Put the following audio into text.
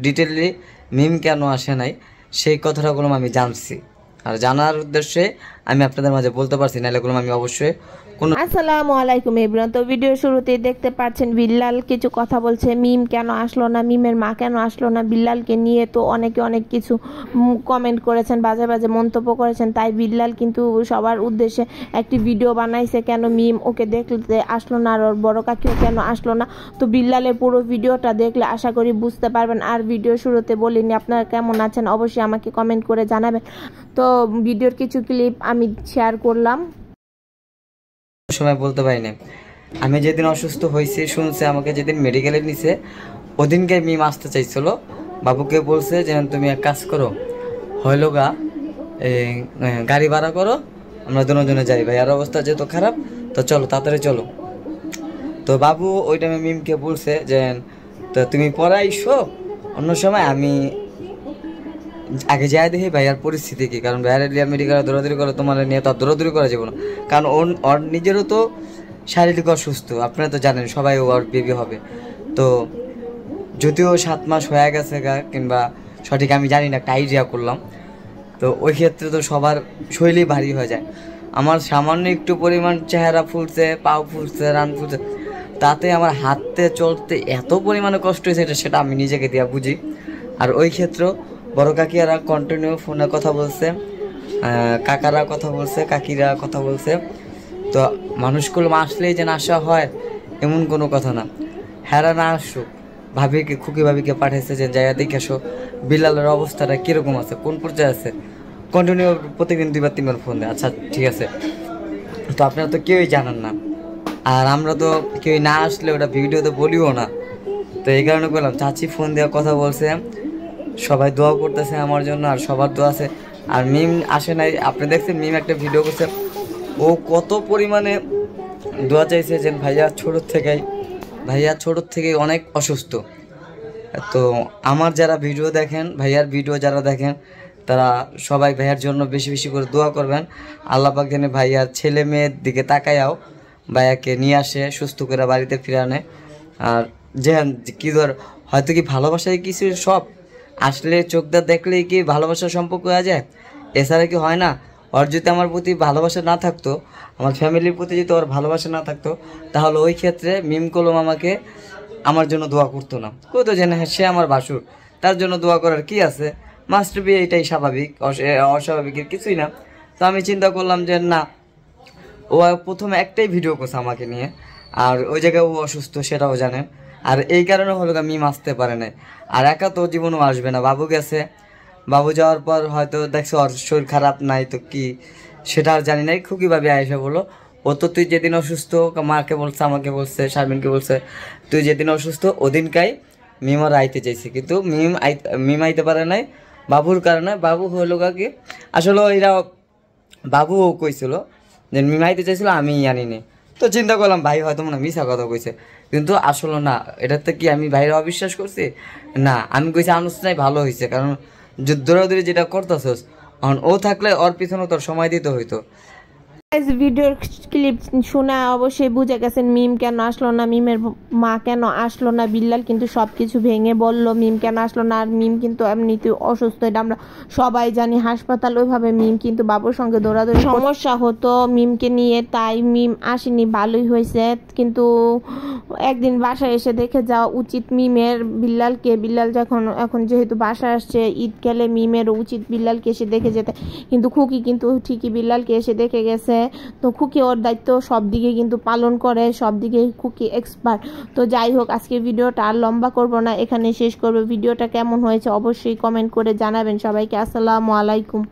ডিটেইলি মিম কেন আসে নাই সেই কথাগুলো আমি জানছি, আর জানার উদ্দেশ্যে আমি আপনাদের মাঝে বলতে পারছি, নাহলে এগুলো আমি অবশ্যই আসসালামু আলাইকুম এভরিওয়ান। তো ভিডিও শুরুতেই দেখতে পাচ্ছেন বিল্লাল কিছু কথা বলছে, মিম কেন আসলো না, মিমের মা কেন আসলো না। বিল্লালকে নিয়ে তো অনেকে অনেক কিছু কমেন্ট করেছেন, বাজে বাজে মন্তব্য করেছেন, তাই বিল্লাল কিন্তু সবার উদ্দেশ্যে একটি ভিডিও বানাইছে, কেন মিম ওকে দেখতে আসলো না আর ওর বড় কাকিও কেন আসলো না। তো বিল্লালের পুরো ভিডিওটা দেখলে আশা করি বুঝতে পারবেন। আর ভিডিও শুরুতে বলিনি আপনারা কেমন আছেন অবশ্যই আমাকে কমেন্ট করে জানাবেন। তো ভিডিওর কিছু ক্লিপ আমি শেয়ার করলাম। সময় বলতে পারি না। আমি যেদিন অসুস্থ হয়েছি শুনছে, আমাকে যেদিন মেডিকেলে নিছে ওদিনকে মিম আসতে চাইছিল, বাবুকে বলছে যে তুমি এক কাজ করো, হইলো গা গাড়ি ভাড়া করো, আমরা দুজনে যাই, ভাই আর অবস্থা যেহেতু খারাপ, তো চলো তাড়াতাড়ি চলো। তো বাবু ওই টাইমে মিমকে বলছে যে তো তুমি পরে আইসো, অন্য সময় আমি আগে যাই দেখি ভাইয়ার পরিস্থিতি কী, কারণ ভাইয়ার লিয়া মেডিকেলে দৌড়াদৌড়ি করে তোমার নিয়ে তো আর দৌড়াদৌড়ি করা যাবে না, কারণ ওর নিজেরও তো শারীরিক অসুস্থ, আপনারা তো জানেন সবাই ওর বেবি হবে। তো যদিও 7 মাস হয়ে গেছে গা কিংবা সঠিক আমি জানি না, একটা আইডিয়া করলাম, তো ওই ক্ষেত্রে তো সবার শরীরই ভারী হয়ে যায়। আমার সামান্য একটু পরিমাণ চেহারা ফুলছে, পাও ফুলছে, রান ফুলছে, তাতে আমার হাঁটতে চলতে এত পরিমাণে কষ্ট হয়েছে সেটা আমি নিজেকে দিয়া বুঝি। আর ওই ক্ষেত্রেও বড় কাকিরা কন্টিনিউ ফোনে কথা বলছে, কাকারা কথা বলছে, কাকিরা কথা বলছে। তো মানুষগুলো আসলেই যেন আসা হয় এমন কোনো কথা না, হেরা না আসুক, ভাবিকে খুকি ভাবিকে পাঠাইছে যে জায়গা দেখে আসো বিল্লালের অবস্থাটা কীরকম আছে, কোন পর্যায়ে আছে, কন্টিনিউ প্রতিদিন 2-3বার ফোন দেয়। আচ্ছা ঠিক আছে, তো আপনারা তো কেউই জানান না, আর আমরা তো কেউই না আসলে ওটা ভিডিওতে বলিও না। তো এই কারণে বললাম, চাচি ফোন দেওয়ার কথা বলছে, সবাই দোয়া করতেছে আমার জন্য, আর সবার দোয়া আছে। আর মিম আসে নাই, আপনি দেখছেন মিম একটা ভিডিও করছে, ও কত পরিমাণে দোয়া চাইছে যে ভাইয়া ছোটোর থেকেই অনেক অসুস্থ। তো আমার যারা ভিডিও দেখেন, ভাইয়ার ভিডিও যারা দেখেন, তারা সবাই ভাইয়ার জন্য বেশি বেশি করে দোয়া করবেন। আল্লাহ পাক যেন ভাইয়ার ছেলে মেয়ের দিকে তাকায়াও ভাইয়াকে নিয়ে আসে, সুস্থ করে বাড়িতে ফিরে আনে। আর যে কী হয়তো কি ভালোবাসায় কিছু সব আসলে চোখটা দেখলেই কি ভালোবাসার সম্পর্ক হয়ে যায়, এছাড়া কি হয় না। ওর যদি আমার প্রতি ভালোবাসা না থাকতো, আমার ফ্যামিলির প্রতি যদি ওর ভালোবাসা না থাকতো, তাহলে ওই ক্ষেত্রে মিম কলম আমাকে আমার জন্য দোয়া করতো না, কইতো যে না সে আমার বাসুর, তার জন্য দোয়া করার কি আছে, মাস্ট বি, এটাই স্বাভাবিক, অস্বাভাবিকের কিছুই না। তো আমি চিন্তা করলাম যে না, ও প্রথমে একটাই ভিডিও করছে আমাকে নিয়ে, আর ওই জায়গায় ও অসুস্থ সেটাও জানেন, আর এই কারণে হলো মিম আসতে পারে না। আর একা তো জীবনও আসবে না, বাবু গেছে, বাবু যাওয়ার পর হয়তো দেখছো ওর শরীর খারাপ নাই তো কি সেটা আর জানি নাই। খুকিভাবে আয়েশা বলো, ও তো তুই যেদিন অসুস্থ, মাকে বলছে, আমাকে বলছে, শারমিনকে বলছে, তুই যেদিন অসুস্থ ওদিনকাই মিম আর আইতে চাইছি, কিন্তু মিম আইতে পারে নাই বাবুর কারণে। বাবু হলো কি আসলে এরা বাবুও কইছিল যে মিম আইতে চাইছিল, আমি আনিনি। তো চিন্তা করলাম ভাই হয়তো মনে মিশা কথা কইছে, কিন্তু আসলে না, এটাতে কি আমি ভাইরা অবিশ্বাস করছি না, আমি কইছি আনুস নাই, ভালো হয়েছে, কারণ দৌড়াদৌড়ি যেটা করতেছস ও থাকলে ওর পিছনে তোর সময় দিতে হইতো। ভিডিওর ক্লিপ শুনে অবশ্যই বুঝে গেছেন মিম কেন আসলো না, মিমের মা কেন আসলো না। বিল্লাল কিন্তু সবকিছু ভেঙে বলল মিম কেন আসলো না। আর মিম কিন্তু এমনিতে অসুস্থ, এটা আমরা সবাই জানি। হাসপাতাল ওইভাবে মিম কিন্তু বাবুর সঙ্গে দৌড়াদৌড়ি সমস্যা হতো মিমকে নিয়ে, তাই মিম আসেনি, ভালোই হয়েছে। কিন্তু একদিন বাসায় এসে দেখে যাওয়া উচিত মিমের বিল্লালকে। বিল্লাল এখন যেহেতু বাসায় আসছে, ঈদ গেলে মিমের উচিত বিল্লালকে এসে দেখে যেতে, কিন্তু খুকি কিন্তু ঠিকই বিল্লালকে এসে দেখে গেছে। তো খুকি ওর দায়িত্ব সব দিকে কিন্তু পালন করে, সব দিকে খুকি এক্সপার্ট। তো যাই হোক, আজকে ভিডিওটা আর লম্বা করব না, এখানে শেষ করব। ভিডিওটা কেমন হয়েছে অবশ্যই কমেন্ট করে জানাবেন। সবাইকে আসসালামু আলাইকুম।